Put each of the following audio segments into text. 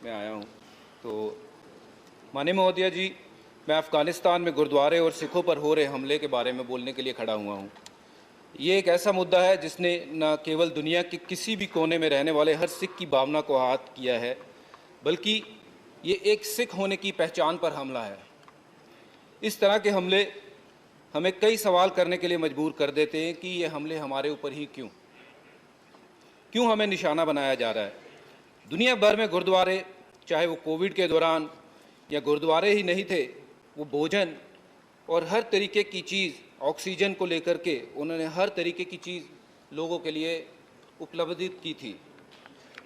में आया हूँ। तो माननीय महोदया जी, मैं अफ़गानिस्तान में गुरुद्वारे और सिखों पर हो रहे हमले के बारे में बोलने के लिए खड़ा हुआ हूँ। ये एक ऐसा मुद्दा है जिसने न केवल दुनिया के किसी भी कोने में रहने वाले हर सिख की भावना को आहत किया है, बल्कि ये एक सिख होने की पहचान पर हमला है। इस तरह के हमले हमें कई सवाल करने के लिए मजबूर कर देते हैं कि ये हमले हमारे ऊपर ही क्यों हमें निशाना बनाया जा रहा है। दुनिया भर में गुरुद्वारे, चाहे वो कोविड के दौरान या गुरुद्वारे ही नहीं थे, वो भोजन और हर तरीके की चीज़, ऑक्सीजन को लेकर के उन्होंने हर तरीके की चीज़ लोगों के लिए उपलब्धित की थी।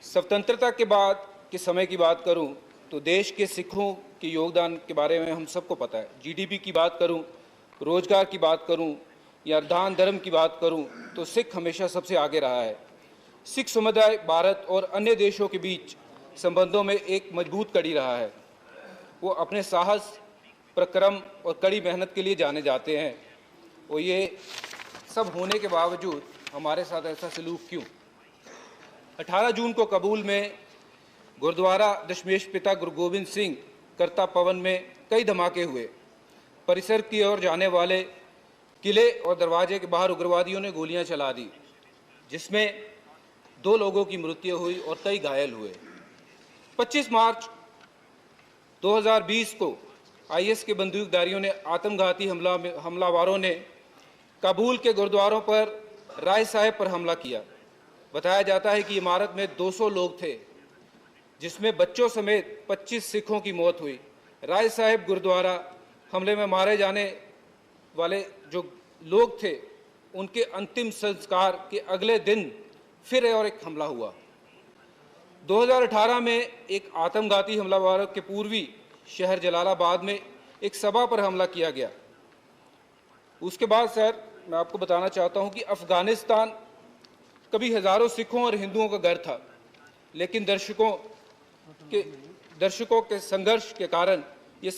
स्वतंत्रता के बाद के समय की बात करूं तो देश के सिखों के योगदान के बारे में हम सबको पता है। जीडीपी की बात करूं, रोजगार की बात करूं या दान धर्म की बात करूं तो सिख हमेशा सबसे आगे रहा है। सिख समुदाय भारत और अन्य देशों के बीच संबंधों में एक मजबूत कड़ी रहा है। वो अपने साहस, पराक्रम और कड़ी मेहनत के लिए जाने जाते हैं। और ये सब होने के बावजूद हमारे साथ ऐसा सलूक क्यों? 18 जून को काबुल में गुरुद्वारा दशमेश पिता गुरु गोबिंद सिंह करता पवन में कई धमाके हुए। परिसर की ओर जाने वाले किले और दरवाजे के बाहर उग्रवादियों ने गोलियां चला दी, जिसमें 2 लोगों की मृत्यु हुई और कई घायल हुए। 25 मार्च 2020 को आईएस के बंदूकधारियों ने आत्मघाती हमलावरों ने काबुल के गुरुद्वारों पर राय साहिब पर हमला किया। बताया जाता है कि इमारत में 200 लोग थे, जिसमें बच्चों समेत 25 सिखों की मौत हुई। राय साहिब गुरुद्वारा हमले में मारे जाने वाले जो लोग थे, उनके अंतिम संस्कार के अगले दिन फिर और एक हमला हुआ। 2018 में एक आत्मघाती हमलावर के पूर्वी शहर जलालाबाद में एक सभा पर हमला किया गया। उसके बाद सर, मैं आपको बताना चाहता हूं कि अफ़गानिस्तान कभी हज़ारों सिखों और हिंदुओं का घर था, लेकिन दर्शकों के संघर्ष के कारण